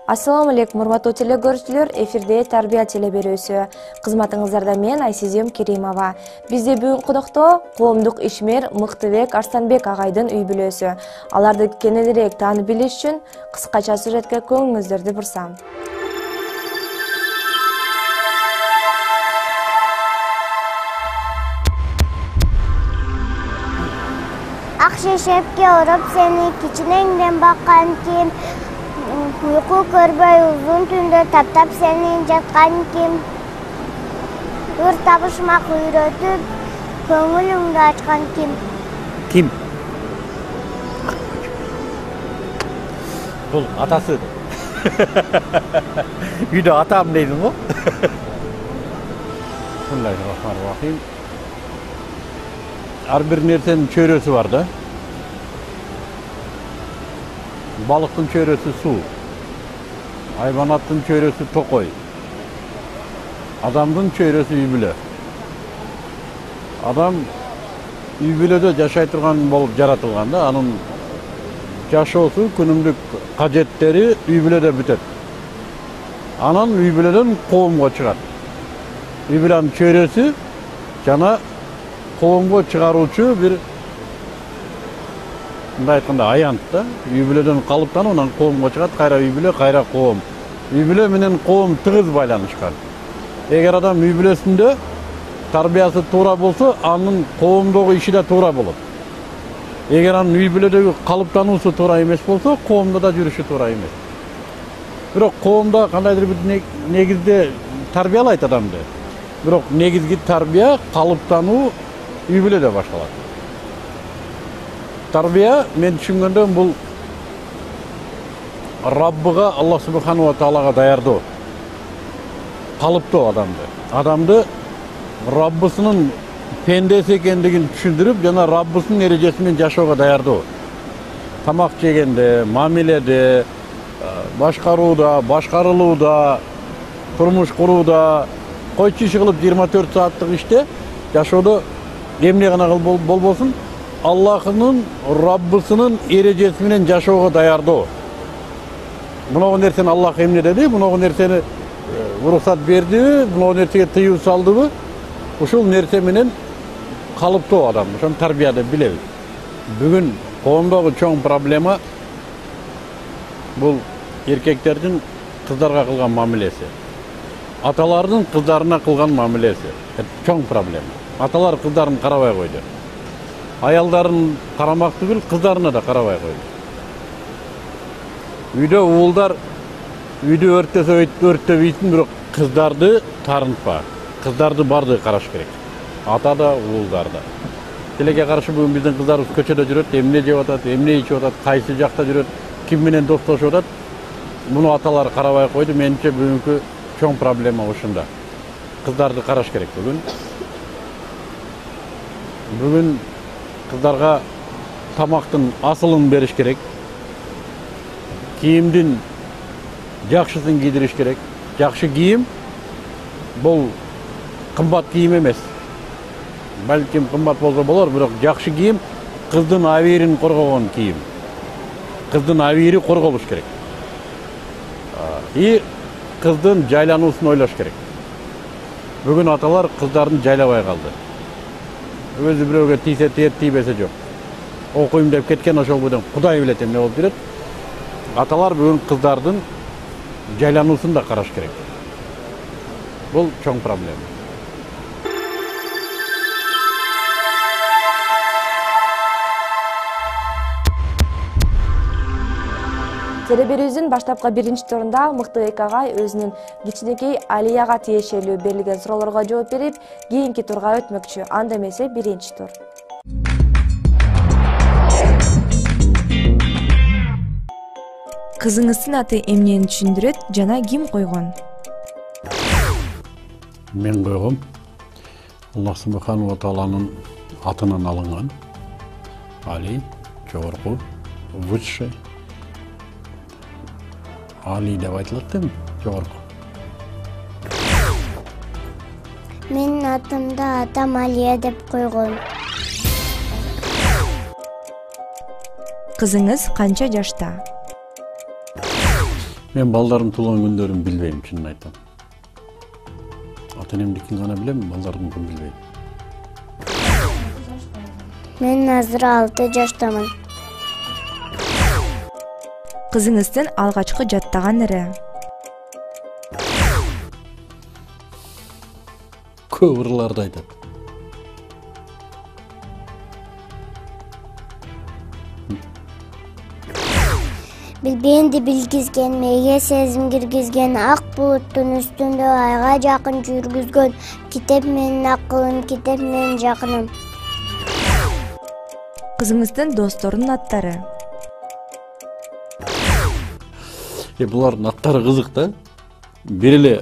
Assalamu алейкум, урматтуу телекөрүүчүлөр, эфирде Тарбия телеберүүсү. Кызматыңыздарда мен Айсезем Керимова. Бизде бүгүн конокто коомдук ишмер Мыктыбек Арстанбек агайдын үй бүлөсү. Аларды кененирээк таанып билиш үчүн кыскача сюжетке көңүлүңүздөрдү бурсам. Ак шешепке уруп сени кичинеңден баккан ким? Uyku көрбөй uzun түндө таптап сени жаткан ким? Ыр табышмак үйрөтүп, көңүлүңдү ачкан ким? Ким? Бул атасы. Үйдө атам дейсиң го? Бисмиллахиррахманиррахим. Ар бир нерсенин чөйрөсү бар да. Балыктын чөйрөсү суу. Hayvanаттын чөйрөсү токой. Адамдын чөйрөсү үй бүлө. Адам үй бүлөдө жашай турган болуп жаратылган да, анын жашоосу, күнүмдүк кажеттери үй бүлөдө бүтөт. Анан үй бүлөдөн коомго чыгат. Үй бүлөнүн чөйрөсү жана коомго чыгаруучу бир мындай айтканда аянт да. Үй бүлөдөн калыптанып, анан коомго чыгат, кайра үй бүлө, кайра коом. Үй бүлө менен коом тыгыз байланышкан. Эгер адам үй бүлөсүндө тарбиясы туура болсо, анын коомдогу иши да туура болот. Эгер анын үй бүлөдөгү калыптануусу туура эмес болсо, коомдо да жүрүшү туура эмес. Бирок коомдо кандайдыр бир негизде тарбиялайт адамды. Бирок негизги тарбия, калыптануу үй бүлөдө башталат. Тарбия, мен түшүнгөндө, бул Раббыга, Аллах субхану ва таалага даярдоо. Калыптоо адамды. Адамды Раббысынын пендеси экендигин түшүндүрүп, жана Раббысынын эрежеси менен жашоого даярдоо. Тамак жегенде, мамиледе, башкарууда, башкарылууда, турмуш курууда, койчу иш кылып 24 сааттык иште жашоодо эмне гана болбосун, Аллахынын, Раббысынын эрежеси менен жашоого даярдоо. Муногу нерсени Аллах эмне деди, муногу нерсени уруксат бердиби, муногу нерсеге тыюу салдыбы? Ушул нерсе менен калыптоо адам, ошону тарбияда билебиз. Бүгүн коомдогу чоң проблема бул эркектердин кыздарга кылган мамилеси. Аталардын кыздарына кылган мамилеси. Чоң проблема. Аталар кыздарын карабай койду. Аялдарын карамак түгүл, кыздарына да карабай койду. Үйдө уулдар үйдү өрттөсө өрттөбөйсүн, бирок кыздарды тарынтпа. Кыздарды барды караш керек. Ата да, уулдар да. Тилекке каршы бүгүн биздин кыздарыбыз көчөдө жүрөт, эмне жеп атат, эмне ичип атат, кайсы жакта жүрөт, ким менен достошуп атат. Муну аталар карабай койду. Менимче бүгүнкү чоң проблема ушунда. Кыздарды караш керек бүгүн. Бүгүн кыздарга тамактын асылын бериш керек. Кийимдин жакшысын кийдириш керек. Жакшы кийим бул кымбат кийим эмес. Балким кымбат болсо болор, бирок жакшы кийим кыздын абийирин коргогон кийим. Кыздын абийири корголуш керек. И кыздын жайлануусун ойлош керек. Бүгүн аталар кыздарын жайлабай калды. Өзү бирөөгө тийсе тиет, тийбесе жок. Окуйм деп кеткен ошол бойдон Кудай билет эмне болуп жүрөт. Аталар бүгүн кыздардын жайлануусун да караш керек. Бул чоң проблема. Телеберүүбүздүн баштапкы биринчи турунда Мыктыбек агай өзүнүн кичинекей Алияга тиешелүү берилген суроолорго жооп берип, кийинки турга өтмөкчү. Анда эмесе биринчи тур. Кызыңыздын аты эмнени түшүндүрөт жана ким койгон? Мен койгом. Аллах субхану ва тааланын атынан алынган. Али, жогорку, высший. Али деп айтылат дейм, жогорку. Менин атымды атам Алия деп койгон. Кызыңыз канча жашта? Мен балдарым туулган күндөрүн билбейм, чынын айтам. Ата-энемдикин гана билем, балдарымдыкын билбейм. Мен азыр 6 жаштамын. Кызыңыздын алгачкы жаттаган ири? Көп ырларды айтат. Билбейинди билгизген, мээге сезим киргизген, ак булуттун үстүндө айга жакын жүргүзгөн. Китеп менин акылым, китеп менин жакыным. Кызыңыздын досторунун аттары? Булардын аттары кызык да. Бир эле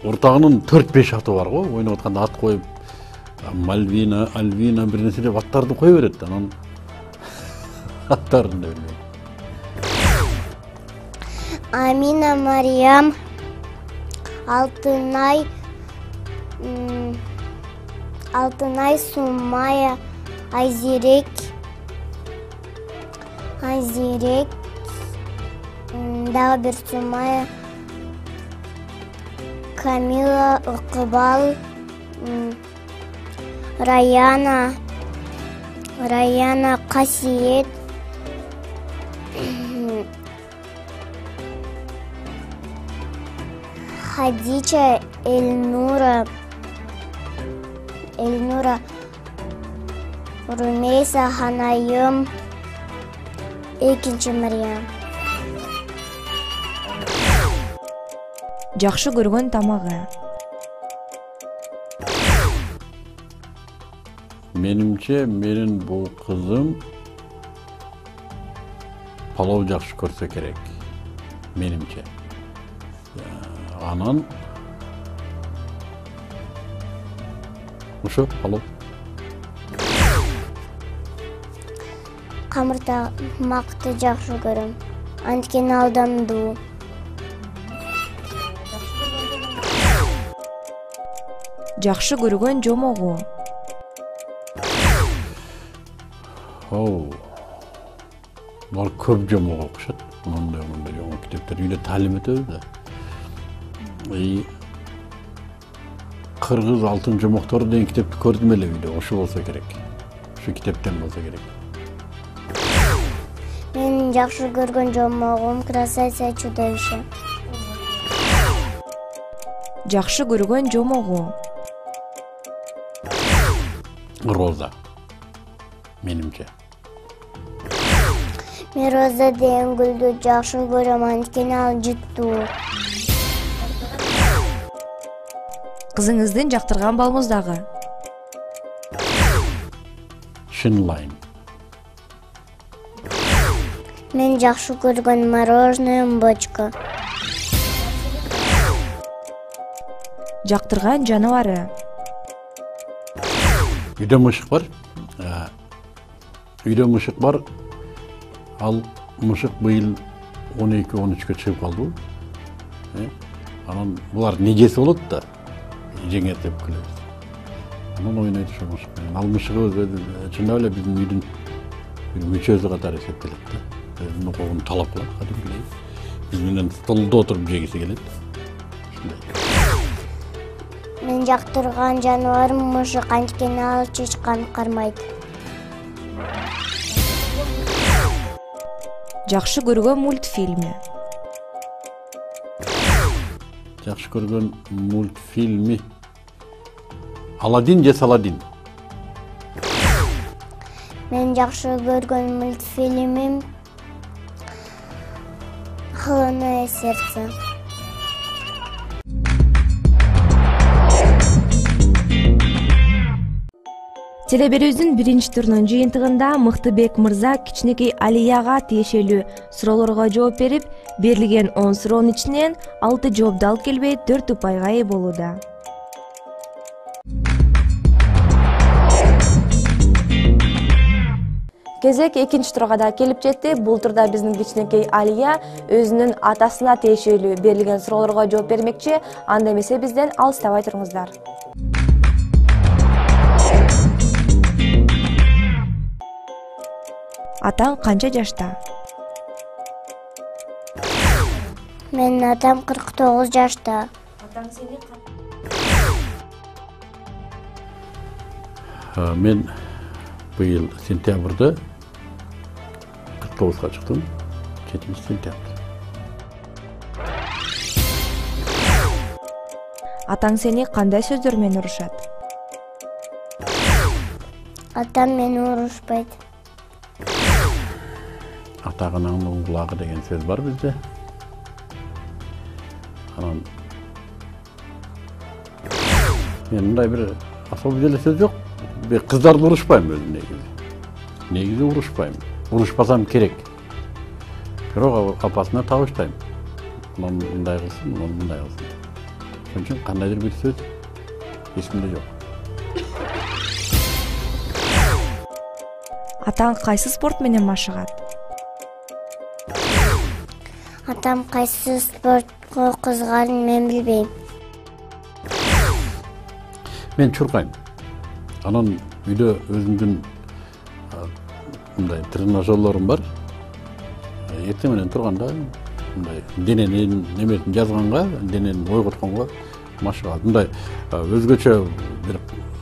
уртагынын 4-5 аты бар го, ойноп атканда ат коюп, Мальвина, Альвина бир нерсе деп аттарды кое берет. Анан аттарын да билбейм. Амина, Мариям, Алтынай, Сумая, Айзерек, дагы бир Сумая, Камила, Ыкыбал, Раяна, Касиет, Хадича, Эльнура, Румейса, Ханайым, экинчи Мариям. Жакшы көргөн тамагы? Менимче, менин бул кызым палау жакшы көрсө керек. Менимче. Анан ошо палау. Камыртамакты жакшы көрөм. Анткени алдамдуу. Жакшы көргөн жомогу? Булар көп жомого окшот. Мындай жомок китептер үйдө таалим өтөбүз да. Кыргыз алтын жомоктору деген китепти көрдүм эле үйдө. Ошо болсо керек. Ошо китептен болсо керек. Менин жакшы көргөн жомогум «Красавица и чудовище». Жакшы көргөн жомогу? Роза. Менимче. Мен Роза деген гүлдү жакшы көрөм, анткени ал жыттуу. Кызыңыздын жактырган балмуздагы? Шинлайн. Мен жакшы көргөн мороженое бочка. Жактырган жаныбары? Үйдө мышык бар. Ал мышык быйыл 12-13-кө чыгып калды. Анан булар нежеси болот да. Жеңет деп күлөбүз. Анан ойнойт ошо мышык менен. Ал мышыгыбыз чындап эле биздин үйдүн бир мүчөсү катары эсептелет да. Биздин окугун талап кылат кадимкидей. Биз менен столдо отуруп жегиси келет. Мен жактырган жаныбарым мышык, анткени ал чычкан кармайт. Жакшы көргөн мультфильми? Жакшы көргөн мультфильми Аладдин же Саладин. Мен жакшы көргөн мультфильмим «Холодное сердце». Телеберүүбүздүн биринчи турунун жыйынтыгында Мыктыбек мырза кичинекей Алияга тиешелүү суроолорго жооп берип, берилген 10 суроонун ичинен 6 жоопду алып келбей 4 упайга ээ болууда. Кезек экинчи турга да келип жетти. Бул турда биздин кичинекей Алия өзүнүн атасына тиешелүү берилген суроолорго жооп бермекчи. Анда эмесе бизден алыстабай туруңуздар. Атаң канча жашта? Менин атам 49 жашта. Атаң сени Мен быйыл сентябрда 49-га чыктым. 7-сентябрь. Атаң сени кандай сөздөр менен урушат? Атам мени урушпайт. Атагынаңдын кулагы деген сөз бар бизде. Анан мен мындай бир особый деле сөз жок. Мен кыздарды урушпайм өзүм негизи. Негизи урушпайм. Урушпасам керек. Бирок апасына табыштайм. Мындай кылсын, мындай кылсын. Ошон үчүн кандайдыр бир сөз эсимде жок. Атаң кайсы спорт менен машыгат? Атам кайсы спортко кызыганын мен билбейм. Мен чуркайм. Анан үйдө өзүмдүн мындай тренажерлорум бар. Эртең менен турганда мындай дененин немесин жазганга, денени ойготконго машыгат. Мындай өзгөчө бир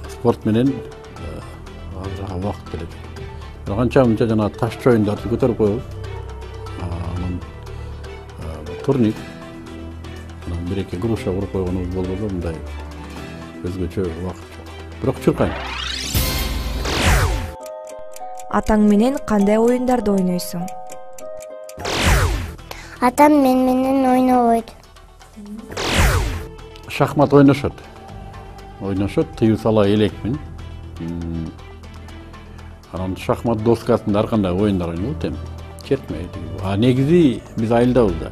спорт менен азыраак убакыт деле жок. Бирок канча-мынча жана таш чоюндарды көтөрүп коебуз. Анан турник, анан бир-эки груша уруп койгонубуз болду да, мындай өзгөчө убакыт жок. Бирок чуркайм. Атаң менен кандай оюндарды ойнойсуң? Атам менен ойнобойт. Шахмат ойношот. Тыюу сала элекмин. Анан шахмат доскасында ар кандай оюндар ойнойт эми. Чертмей. Негизи биз айылдабыз да.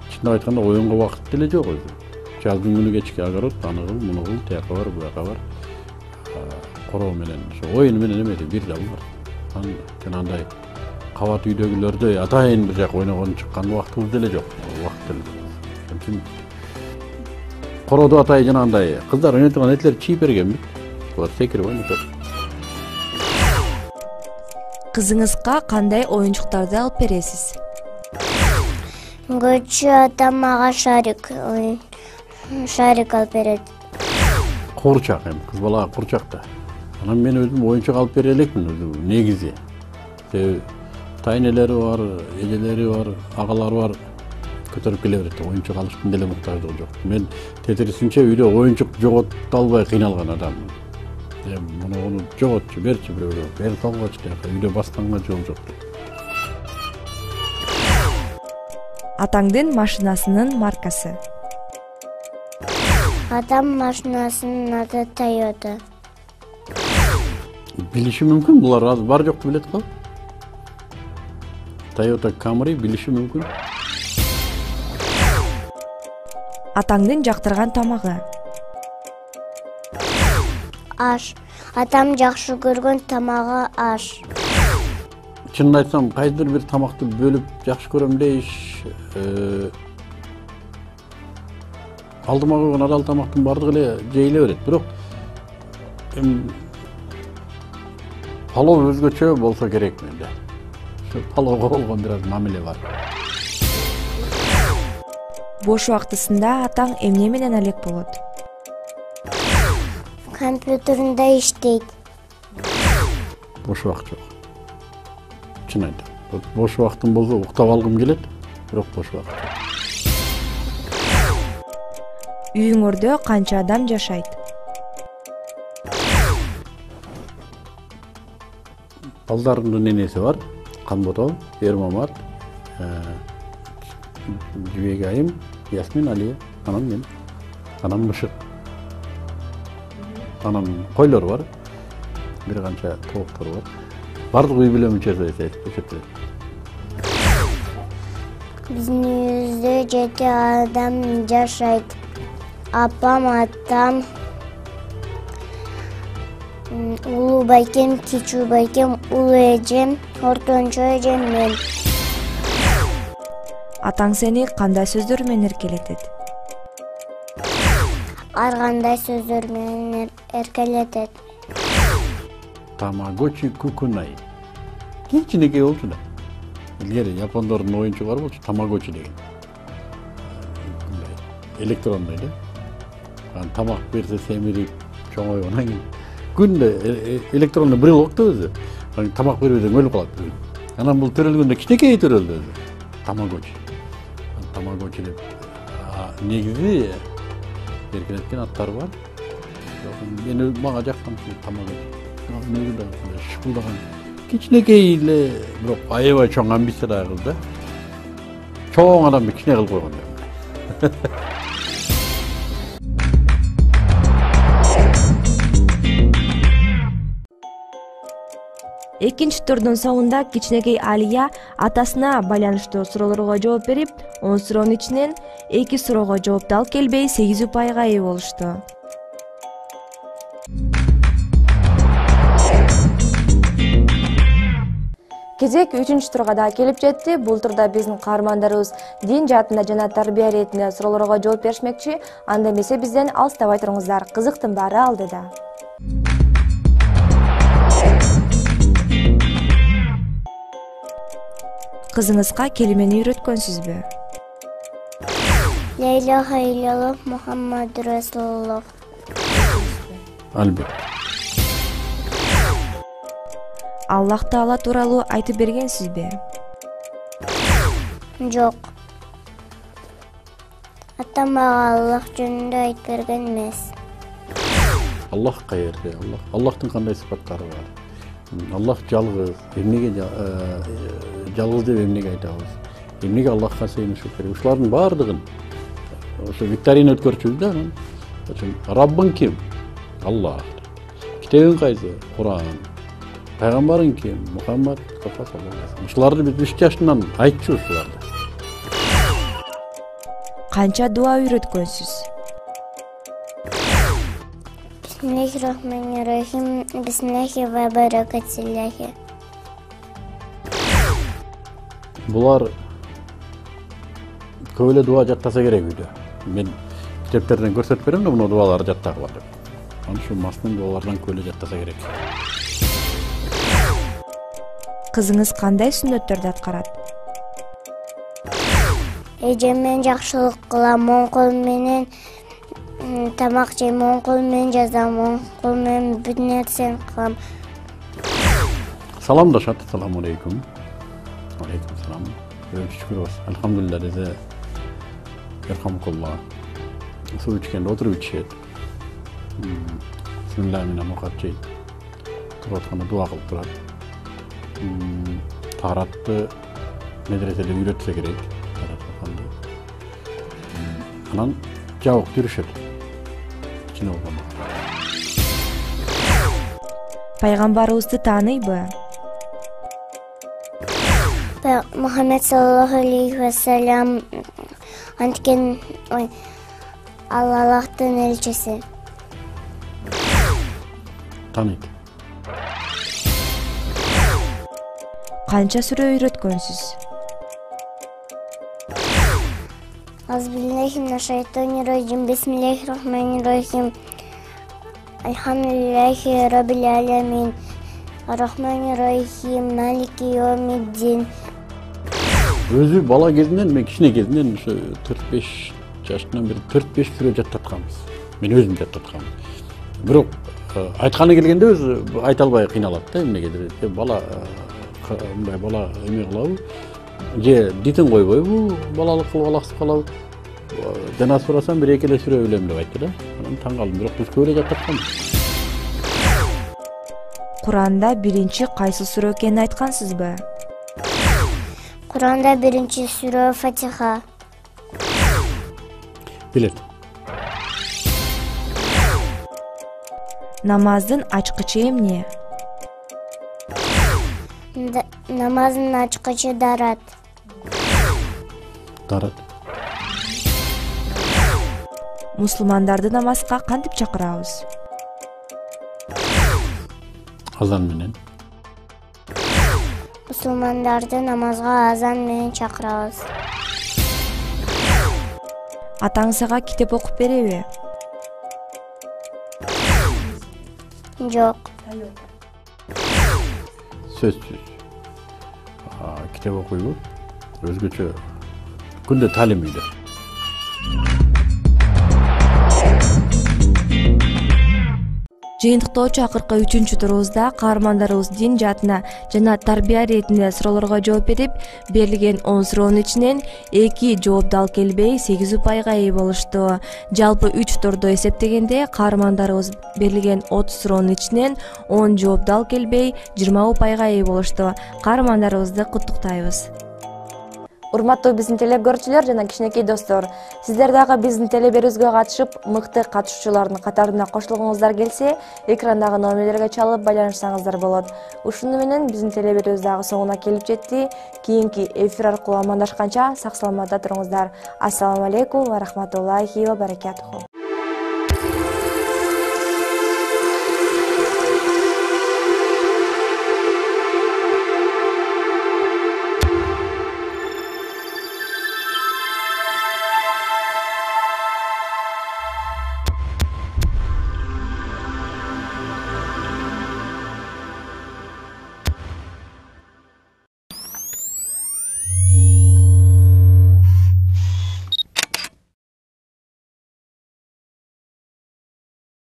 Чындап айтканда оюнга убакыт деле жок өзү. Жаздын күнү кечки огород, аны кыл, муну кыл, тияка бар, буяка бар. Короо менен, ошо оюн менен эмеде бир да бар. Анан жанагындай кабат үйдөгүлөрдө атайын бир жака ойногон чыккан убактыбыз деле жок. Убакыт деле жок. Ошон үчүн короодо атай жанагындай кыздар ойнойт турган нерселер чийип бергенбиз. Булар секирип ойношот. Кызыңызга кандай оюнчуктарды алып бересиз? Көчү атам мага шарик алып берет. Курчак эми, кыз балага курчак да. Анан мен өзүм оюнчук алып бере элекмин өзү негизи. Себеби тайнелери бар, эжелери бар, агалары бар. Көтөрүп келе берет. Оюнчук алыштын деле муктаждыгы жок. Мен тетирисинче үйдө оюнчук жогото албай кыйналган адаммын. Муну жоготчу, берчи бирөөгө, бери салгачы деп үйдө басканга жол жок. Атаңдын машинасынын маркасы? Атам машинасынын аты Toyota. Билиши мүмкүн, булар азыр бар жокту билет го. Toyota Camry билиши мүмкүн. Атаңдын жактырган тамагы? Аш. Атам жакшы көргөн тамагы аш. Чынын айтсам, кайдыр бир тамакты бөлүп жакшы көрөм дейиш. Алдыма койгон адал тамактын бардыгы эле жейиле берет. Бирок палоо өзгөчө болсо керек менде. Ошо палоого болгон бир аз мамиле бар. Бош убактысында атаң эмне менен алек болот? Компьютеринде иштейт. Бош убакыт жок. Чын айтам. Бош убактым болсо уктап алгым келет, бирок бош убакыт жок. Үйүңөрдө канча адам жашайт? Балдарымдын энеси бар, Канбото, Эрмамат, Жибек айым, Ясмин, Алия, анан мен, анан Мышык. Анан койлор бар, бир канча тооктор бар. Бардык үй бүлө мүчөсү эсептелет. Биздин үйүбүздө 7 адам жашайт. Апам, атам, улуу байкем, кичүү байкем, улуу эжем, ортончо эжем мен. Атаң сени кандай сөздөр менен эркелетет? Ар кандай сөздөр менен эркелетет. Тамагочи кукунай. Кичинекей болчу да. Илгери япондордун оюнчу бар болчу, тамагочи деген. электронный эле. Тамак берсе семирип чоңойгонан кийин күндө электронный бир убакта өзү. Тамак бербесең өлүп калат. Анан бул төрөлгөндө кичинекей төрөлдү өзү. Тамагочи деп. Негизи эркелеткен аттары бар. Мени мага жаккан тамагочи. Негизи да шыпылдаган кичинекей эле бирок аябай чоң амбициядагы кыз да. Чоң адамды кичине кылып койгон. Экинчи турдун соңунда кичинекей Алия атасына байланыштуу суроолорго жооп берип, 10 суроонун ичинен 2 суроого жооп дал келбей 8 упайга ээ болушту. Кезек 3-чү турга да келип жетти. Бул турда биздин каармандарыбыз дин жаатында жана тарбия иретинде суроолорго жооп беришмекчи. Анда эмесе бизден алыстабай туруңуздар. Кызыктын баары алдыда. Кызыңызга келимени үйрөткөнсүзбү? Ла иляха илляллах Мухаммаду Расулуллах. Албетте. Аллах Таала тууралуу айтып бергенсизби? Жок. Атам мага Аллах жөнүндө айтып берген эмес. Аллах каерде? Аллахтын кандай сыпаттары бар? Аллах жалгыз. Эмнеге жалгыз деп эмнеге айтабыз? Эмнеге Аллахка сыйынышып керек? Ушулардын баардыгын ошо викторина өткөрчүбүз да. Раббың ким? Аллах. Китебиң кайсы? Куран. Пайгамбарың ким? Мухаммад Мустафа саллаллаху алейхи вассалам. Ушуларды биз 3 жашынан айтчу ушуларды. Канча дуа үйрөткөнсүз? Бисмиллахир-рахманир-рахим. Бисмиллахи ва баракатиллахи. Булар көп эле дуа жаттаса керек үйдө. Мен китептерден көрсөтүп берем да, мына дуаларды жаттагыла деп. Анан ушу маснун дуалардан көп эле жаттаса керек. Кызыңыз кандай сүннөттөрдү аткарат? Эжемен жакшылык кылам, оң кол менен тамак жейм, оң кол менен жазам, оң кол менен бүт нерсени кылам. Саламдашат. Ассаламу алейкум. Алейкум салам. Шүкүр болсун. Алхамдулилlah дезе. Ярхамукулла. Суу ичкенде отуруп ичет. Бисмиллахиррахманиррахим. Туруп атканда дуа кылып турат. Таратты медреседе үйрөтсө керек. Анан жабык жүрүшөт. Кичине болгондо. Пайгамбарыбызды тааныйбы? Мухаммед саллаллаху алейхи вассалам анткен Аллахтын элчиси. Тааныйт. Канча сүрө үйрөткөнсүз? Азбиллахи минашайтанирраджим. Бисмиллахир-рахманир-рахим. Алхамдулиллахи раббил аламин. Ар-рахманир-рахим. Малики йомиддин. Өзү бала кезинен, мен кичине кезинен ошо 4-5 жаштан бери 4-5 сүрө жаттатканбыз. Мен өзүм жаттаткам. Бирок айтканы келгенде өзү айта албай кыйналат да, эмнегедир. Бала мындай бала эме кылабы? Же дитин койбойбу? Балалык кылып алаксып калабы? Жана сурасам 1-2 эле сүрө билем деп айтты да. Анан таң калдым. Бирок биз көп эле жаттатканбыз. Куранда биринчи кайсы сүрө экенин айткансызбы? Куранда биринчи сүрө Фатиха. Билет. Намаздын ачкычы эмне? Намаздын ачкычы дарат. Дарат. Мусулмандарды намазга кантип чакырабыз? Азан менен. Мусулмандарды намазга азан менен чакырабыз. Атаңыз ага китеп окуп береби? Жок. Сөзсүз. Китеп окуйбу. Өзгөчө күндө талим үйдө. Жыйынтыктоочу акыркы 3-турубузда каармандарыбыз дин жаатына жана тарбия иретинде суроолорго жооп берип, берилген 10 суроонун ичинен 2 жооп дал келбей 8 упайга ээ болушту. Жалпы 3 турдо эсептегенде каармандарыбыз берилген 30 суроонун ичинен 10 жооп дал келбей 20 упайга ээ болушту. Каармандарыбызды куттуктайбыз. Урматтуу биздин теле-көрүүчүлөр жана кичинекей достор, сиздер дагы биздин теле-берүүбүзгө катышып, мыкты катышуучулардын катарына кошулгуңуздар келсе, экрандагы номерлерге чалып байланышсаңыздар болот. Ушуну менен биздин теле-берүүбүз дагы соңуна келип жетти. Кийинки эфир аркылуу амандашканча сак саламатта туруңуздар. Ассаламу алейкум ва рахматуллахи ва баракатуху.